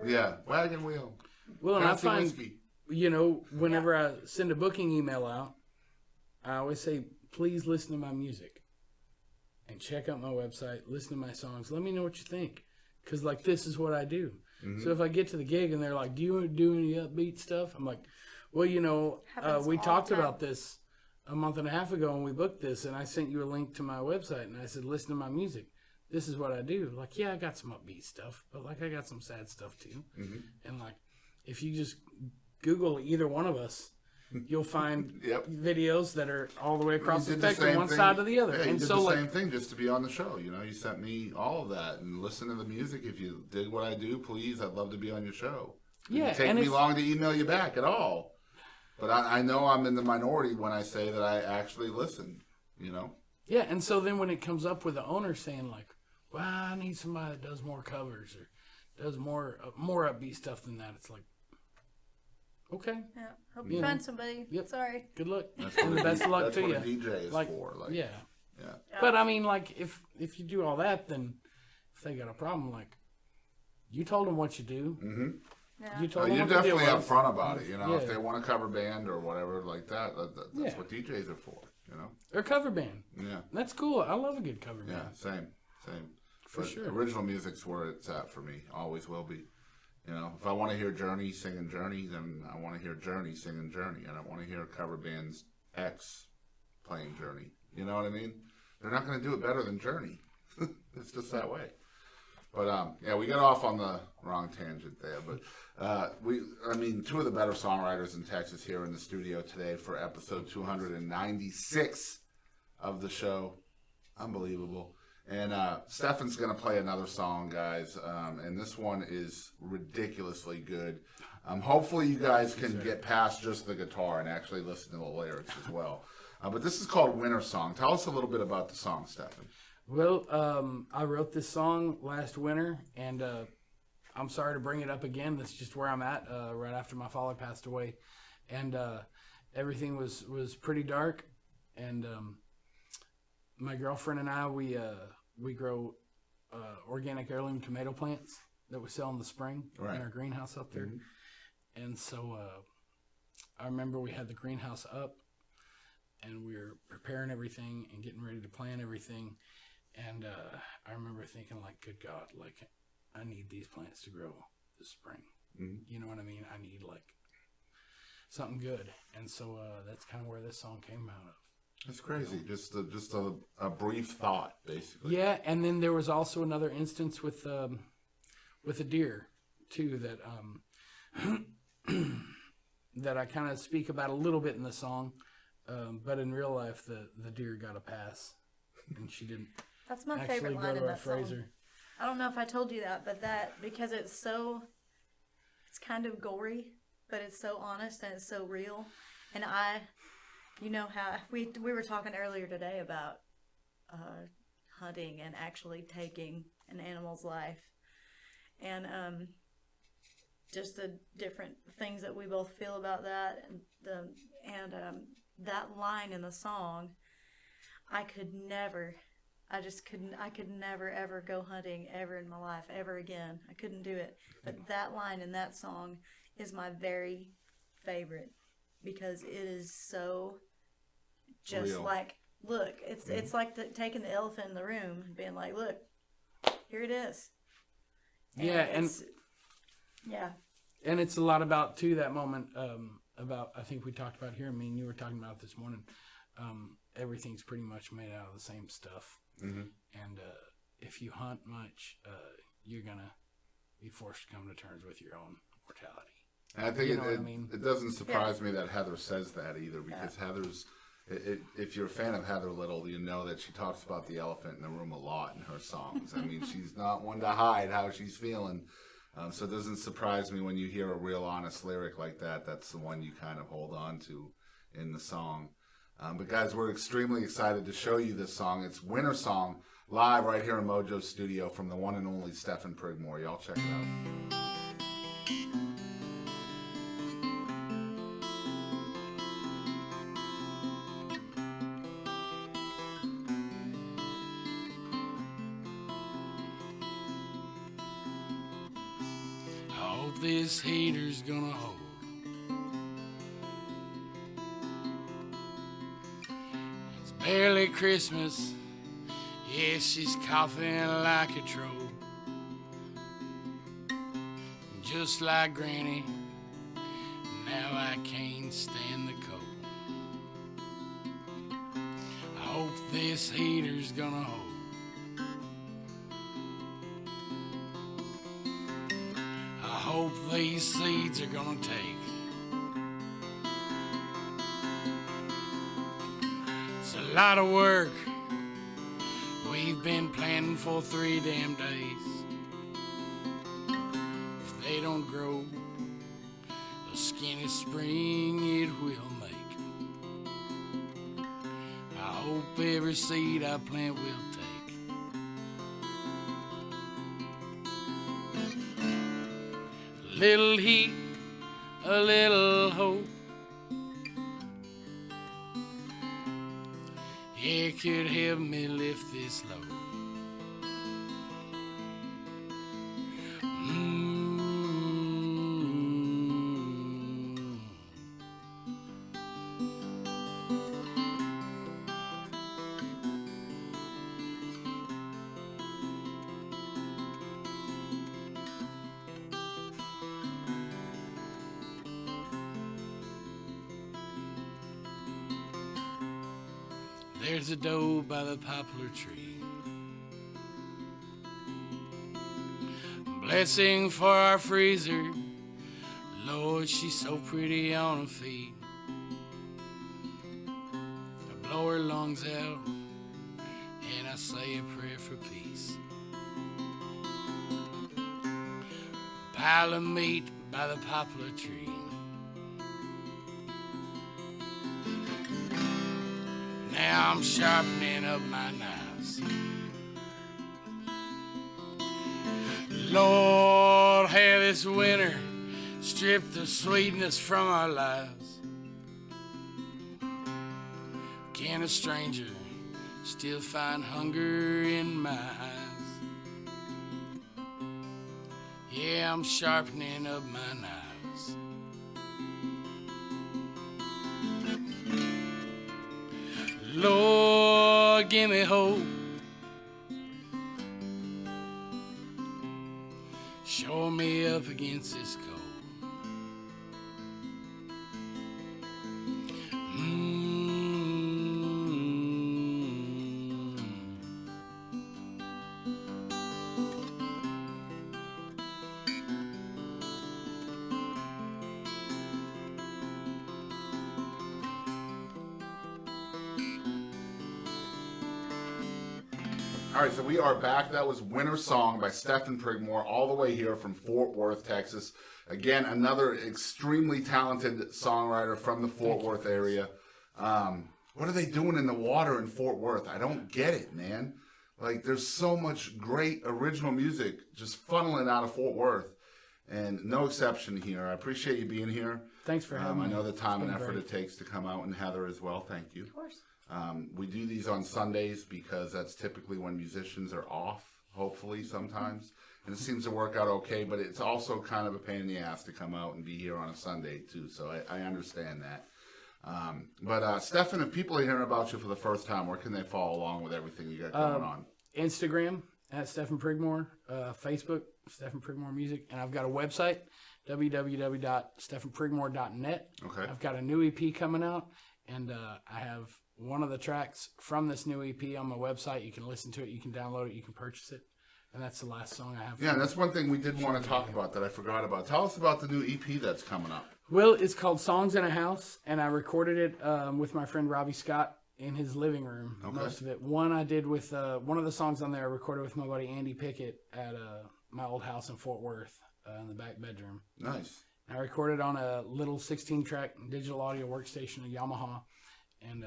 Yeah, wagon wheel. well, and I Fancy find, whiskey. you know, whenever I send a booking email out, I always say, please listen to my music and check out my website, listen to my songs. Let me know what you think. Because, like, this is what I do. So if I get to the gig and they're like, do you want to do any upbeat stuff? I'm like, well, you know, Happens we all talked the time. about this a month and a half ago when we booked this, and I sent you a link to my website, and I said, listen to my music. This is what I do. Like, yeah, I got some upbeat stuff, but, like, I got some sad stuff, too. And, like, if you just Google either one of us, you'll find videos that are all the way across the spectrum, one side to the other. Yeah, you and did so, the like, same thing just to be on the show. You know, you sent me all of that and listen to the music. If you dig what I do, please, I'd love to be on your show. It yeah, didn't take and me if, long to email you back at all. But I know I'm in the minority when I say that I actually listen, you know? yeah, and so then when it comes up with the owner saying, like, well, I need somebody that does more covers or does more upbeat stuff than that, it's like, okay, Yeah. Hope you find somebody. Yep. Sorry. good luck. That's And the best of luck that's to what you. a DJ is Like, for. Like, yeah. yeah. But I mean, like, if you do all that, then if they got a problem, like, you told them what you do. Yeah. You told them You're what the deal definitely was. upfront about it. You know, if Yeah. they want a cover band or whatever like that, that's Yeah. what DJs are for. You know? Or cover band. Yeah. That's cool. I love a good cover band. Yeah. Same. For But sure. original music's where it's at for me. Always will be. You know, if I want to hear Journey singing Journey, then I want to hear Journey singing Journey. I don't want to hear cover bands X playing Journey. You know what I mean? They're not going to do it better than Journey. It's just that way. But yeah, we got off on the wrong tangent there. But two of the better songwriters in Texas here in the studio today for episode 296 of the show. Unbelievable. And Stefan's going to play another song, guys. And this one is ridiculously good. Hopefully you guys can get past just the guitar and actually listen to the lyrics as well. But this is called Winter Song. Tell us a little bit about the song, Stefan. Well, I wrote this song last winter, and I'm sorry to bring it up again. That's just where I'm at right after my father passed away. And everything was pretty dark. And my girlfriend and I, we grow organic heirloom tomato plants that we sell in the spring in our greenhouse up there. Mm-hmm. And so I remember we had the greenhouse up, and we were preparing everything and getting ready to plant everything. And I remember thinking, like, good God, like, I need these plants to grow this spring. Mm-hmm. You know what I mean? I need, like, something good. And so that's kind of where this song came out of. That's crazy. Just a brief thought, basically. Yeah, and then there was also another instance with a deer, too, that that I kind of speak about a little bit in the song. But in real life, the deer got a pass, and she didn't. That's my favorite line in that song. I don't know if I told you that, but because it's kind of gory, but it's so honest and it's so real. And you know how we were talking earlier today about hunting and actually taking an animal's life, and just the different things that we both feel about that, and that line in the song, I could never ever go hunting ever in my life, ever again. I couldn't do it. But that line in that song is my very favorite, because it is so just real. Like, look, it's like taking the elephant in the room and being like, look, here it is. And and it's a lot about, too, that moment, about, I think we talked about here, I mean, you were talking about this morning, everything's pretty much made out of the same stuff. Mm-hmm. And if you hunt much, you're going to be forced to come to terms with your own mortality. And I think it doesn't surprise me that Heather says that either, because Heather's, if you're a fan of Heather Little, you know that she talks about the elephant in the room a lot in her songs. I mean, she's not one to hide how she's feeling. So it doesn't surprise me when you hear a real honest lyric like that. That's the one you kind of hold on to in the song. But guys, we're extremely excited to show you this song. It's Winter Song, live right here in MoJo Studio from the one and only Stefan Prigmore. Y'all check it out. I hope this hater's gonna hold. It's barely Christmas. Yeah, she's coughing like a troll. Just like Granny, now I can't stand the cold. I hope this hater's gonna hold. I hope these seeds are gonna take. It's a lot of work we've been planning for 3 damn days. If they don't grow, a skinny spring it will make. I hope every seed I plant will take. A little heat, a little hope. It could help me lift this load. There's a doe by the poplar tree. Blessing for our freezer. Lord, she's so pretty on her feet. I blow her lungs out and I say a prayer for peace. Pile of meat by the poplar tree. Now I'm sharpening up my knives. Lord, have this winter stripped the sweetness from our lives. Can a stranger still find hunger in my eyes? Yeah, I'm sharpening up my knives. Lord, give me hope. Shore me up against this cold. All right, so we are back. That was Winter Song by Stefan Prigmore, all the way here from Fort Worth, Texas. Again, another extremely talented songwriter from the Fort Worth area. What are they doing in the water in Fort Worth? I don't get it, man. Like, there's so much great original music just funneling out of Fort Worth, and no exception here. I appreciate you being here. Thanks for having me. I know the time and effort great. it takes to come out, and Heather as well. Thank you. Of course. We do these on Sundays because that's typically when musicians are off, hopefully sometimes. And it seems to work out okay, but it's also kind of a pain in the ass to come out and be here on a Sunday too, so I understand that. But Stefan, if people are hearing about you for the first time, where can they follow along with everything you got going on? Instagram at Stefan Prigmore, Facebook, Stefan Prigmore Music, and I've got a website, www.stefanprigmore.net. Okay. I've got a new EP coming out, and I have one of the tracks from this new EP on my website. You can listen to it, you can download it, you can purchase it, and that's the last song I have. Yeah, and that's one thing we did want to talk about that I forgot about. Tell us about the new EP that's coming up. Well, it's called Songs in a House, and I recorded it with my friend Robbie Scott in his living room, most of it. One I did with, one of the songs on there I recorded with my buddy Andy Pickett at my old house in Fort Worth in the back bedroom. Nice. I recorded on a little 16-track digital audio workstation, a Yamaha, and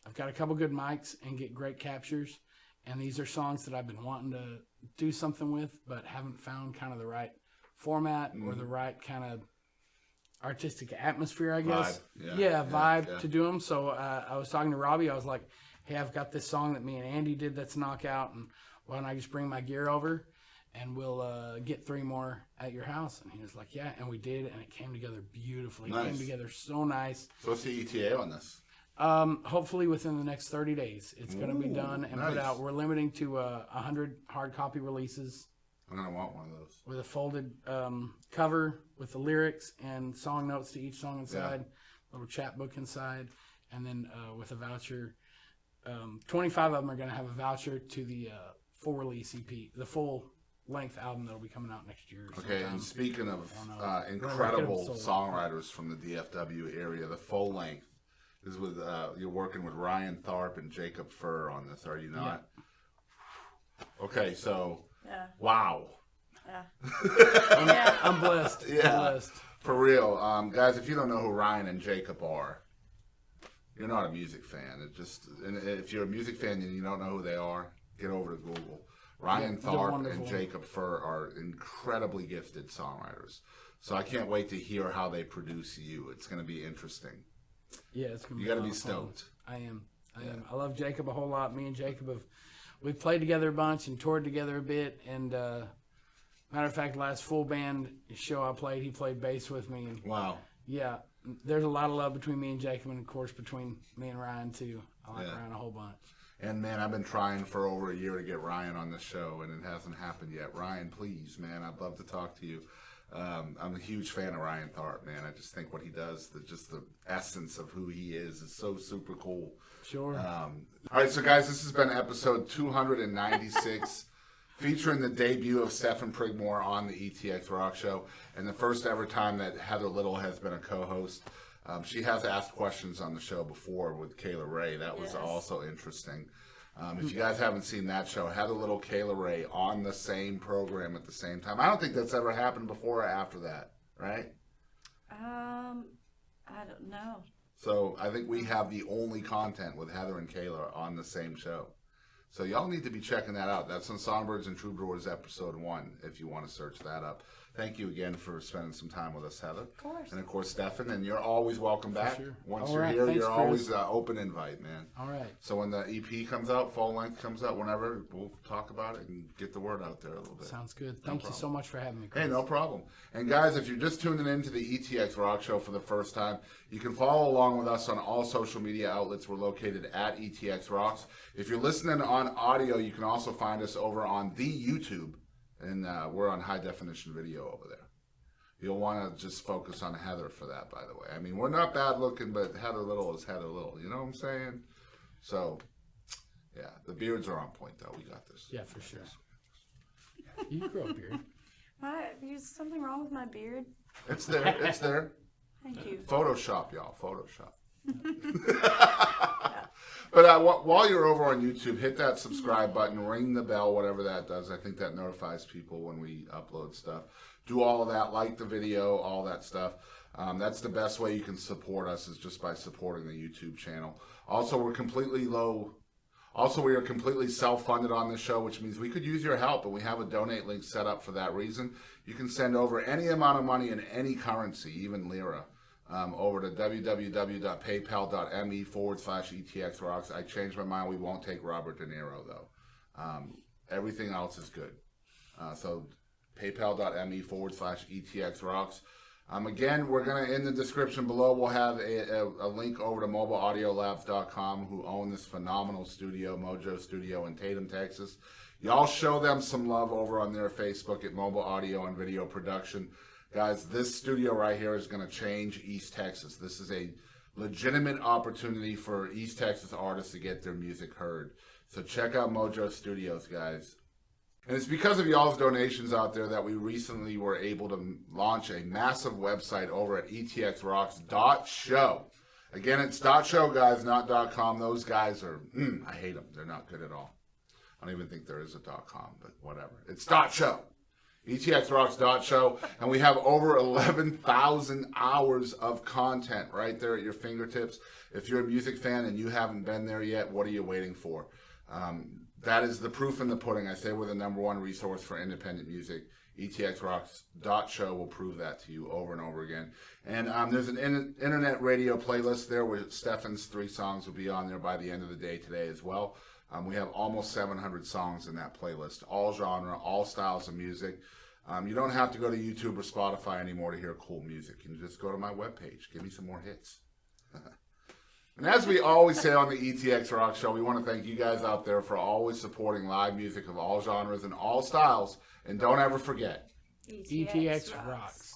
I've got a couple good mics and get great captures, and these are songs that I've been wanting to do something with, but haven't found kind of the right format or the right kind of artistic atmosphere, I guess. Vibe to do them. So I was talking to Robbie. I was like, hey, I've got this song that me and Andy did that's knockout, and why don't I just bring my gear over and we'll get 3 more at your house? And he was like, yeah, and we did, and it came together beautifully. Nice. It came together so nice. So what's the ETA on this? Hopefully within the next 30 days, it's going to be done and put out. We're limiting to 100 hard copy releases. I'm going to want one of those. With a folded cover with the lyrics and song notes to each song inside, little chapbook inside, and then with a voucher. 25 of them are going to have a voucher to the full release EP, the full length album that'll be coming out next year. Okay, and speaking of incredible songwriters from the DFW area, the full length is with you're working with Ryan Tharp and Jacob Furr on this, are you not? Yeah. Okay, so wow. Yeah. I'm blessed. Yeah, I'm blessed. For real, guys. If you don't know who Ryan and Jacob are, you're not a music fan. And if you're a music fan and you don't know who they are, get over to Google. Ryan Tharp and Jacob Furr are incredibly gifted songwriters. So I can't wait to hear how they produce you. It's going to be interesting. Yeah, it's gonna be. You got to be stoked. I am. I love Jacob a whole lot. Me and Jacob we've played together a bunch and toured together a bit. And matter of fact, last full band show I played, he played bass with me. And, wow. Yeah, there's a lot of love between me and Jacob, and of course between me and Ryan too. I like Ryan a whole bunch. And man, I've been trying for over a year to get Ryan on the show, and it hasn't happened yet. Ryan, please, man, I'd love to talk to you. I'm a huge fan of Ryan Tharp, man. I just think what he does, the essence of who he is so super cool. Sure. All right, so guys, this has been episode 296. featuring the debut of Stefan Prigmore on the ETX Rock Show, and the first ever time that Heather Little has been a co-host. She has asked questions on the show before with Kayla Ray. That was also interesting. If you guys haven't seen that show, Heather Little, Kayla Ray on the same program at the same time. I don't think that's ever happened before or after that, right? I don't know. So I think we have the only content with Heather and Kayla on the same show. So y'all need to be checking that out. That's on Songbirds and Troubadours episode 1 if you want to search that up. Thank you again for spending some time with us, Heather. Of course. And of course, Stefan, and you're always welcome back. Sure. Once All you're right. here, Thanks, you're Chris. always open invite, man. All right. So when the EP comes out, full length comes out, whenever, we'll talk about it and get the word out there a little bit. Sounds good. Thank you so much for having me, Chris. Hey, no problem. And guys, if you're just tuning in to the ETX Rock Show for the first time, you can follow along with us on all social media outlets. We're located at ETX Rocks. If you're listening on audio, you can also find us over on the YouTube, and we're on high definition video over there. You'll want to just focus on Heather for that, by the way. I mean, we're not bad looking, but Heather Little is Heather Little. You know what I'm saying? So, yeah, the beards are on point, though. We got this. Yeah, for sure. You grow a beard. Is something wrong with my beard? It's there. It's there. Thank you. Photoshop, y'all. Photoshop. But while you're over on YouTube, hit that subscribe button, ring the bell, whatever that does. I think that notifies people when we upload stuff. Do all of that, like the video, all that stuff. That's the best way you can support us, is just by supporting the YouTube channel. Also, we are completely self-funded on this show, which means we could use your help, and we have a donate link set up for that reason. You can send over any amount of money in any currency, even lira, over to www.paypal.me/ETXRocks. I changed my mind. We won't take Robert De Niro, though. Everything else is good. So paypal.me/ETXRocks. Again, we're going to, in the description below, we'll have a link over to mobileaudiolabs.com, who own this phenomenal studio, MoJo Studio in Tatum, Texas. Y'all show them some love over on their Facebook at Mobile Audio and Video Production. Guys, this studio right here is going to change East Texas. This is a legitimate opportunity for East Texas artists to get their music heard. So check out MoJo Studios, guys. And it's because of y'all's donations out there that we recently were able to launch a massive website over at etxrocks.show. Again, it's .show, guys, not .com. Those guys are, I hate them. They're not good at all. I don't even think there is a .com, but whatever. It's .show. etxrocks.show. And we have over 11,000 hours of content right there at your fingertips. If you're a music fan and you haven't been there yet, what are you waiting for? That is the proof in the pudding. I say we're the #1 resource for independent music. etxrocks.show will prove that to you over and over again. And there's an internet radio playlist there where Stefan's 3 songs will be on there by the end of the day today as well. We have almost 700 songs in that playlist, all genre, all styles of music. You don't have to go to YouTube or Spotify anymore to hear cool music. You can just go to my webpage. Give me some more hits. And as we always say on the ETX Rock Show, we want to thank you guys out there for always supporting live music of all genres and all styles. And don't ever forget, ETX rocks.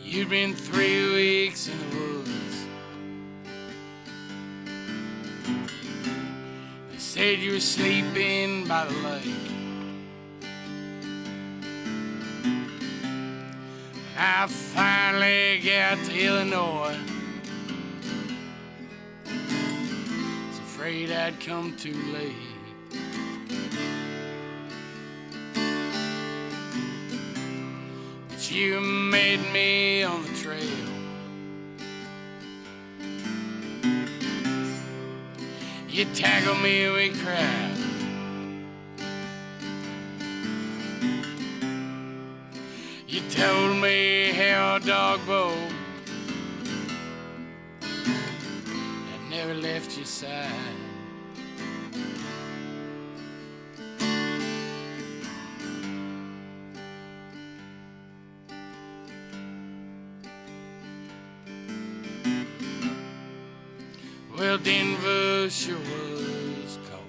You'd been 3 weeks in the woods. They said you were sleeping by the lake. I finally got to Illinois. Was afraid I'd come too late. You made me on the trail. You tackled me with crap. You told me how a dog bow left your side. Well, Denver sure was cold,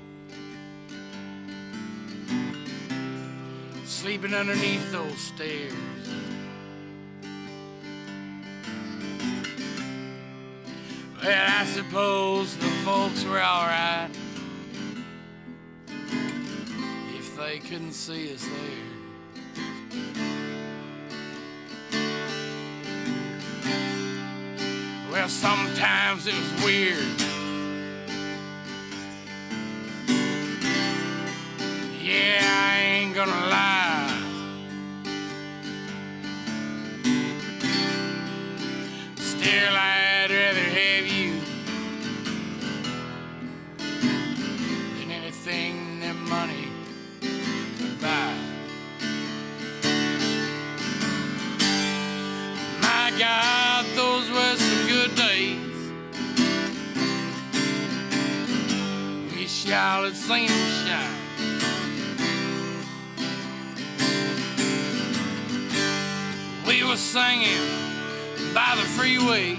sleeping underneath those stairs. Well, I suppose the folks were alright if they couldn't see us there. Well, sometimes it was weird. Yeah, I ain't gonna lie. Still, I'd rather have you than anything that money could buy. My God, those were some good days. Wish y'all had seen them shine. We were singing by the freeway,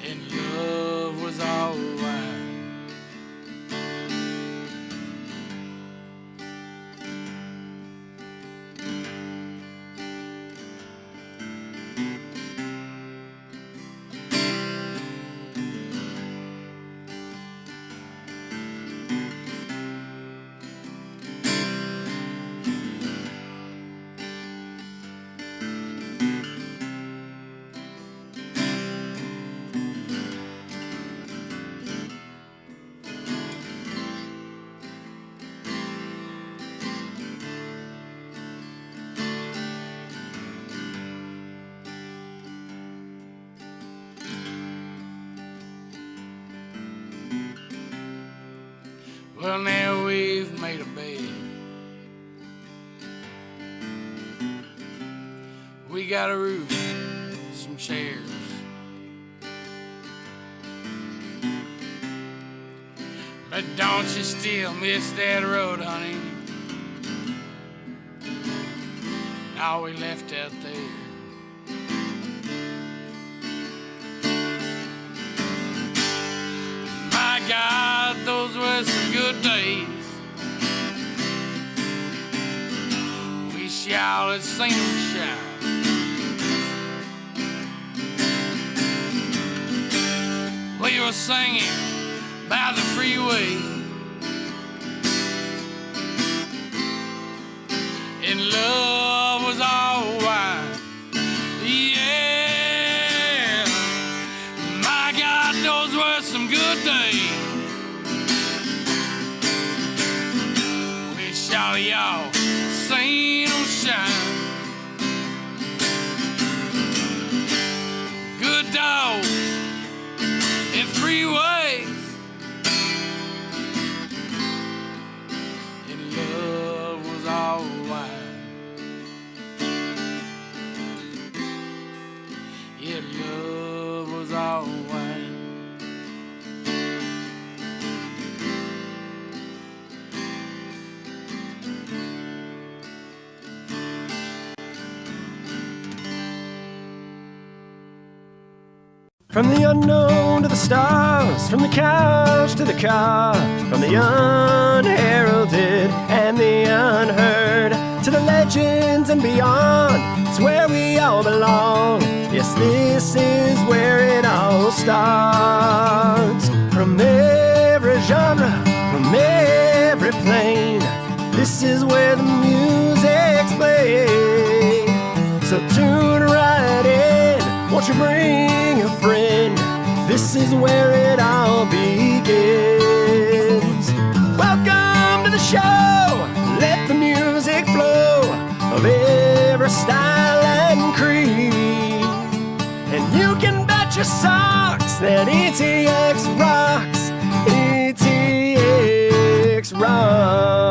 and love was all right. Well, now we've made a bed. We got a roof, some chairs. But don't you still miss that road, honey? All we left out there. My God, those were some good days. Wish y'all had seen them shine. We were singing by the freeway, and love was all right. Yeah, my God, those were some good days. Wish all of y'all seen them shine. Good dogs and freeways, and love was all right. Yeah, love was all right. From the unknown to the stars, from the couch to the car, from the unheralded and the unheard, to the legends and beyond, it's where we all belong. Yes, this is where it all starts. From every genre, from every plane, this is where the music's played. So tune right in, won't you bring a friend? This is where it all begins. Welcome to the show, let the music flow, of every style and creed. And you can bet your socks that ETX rocks, ETX rocks.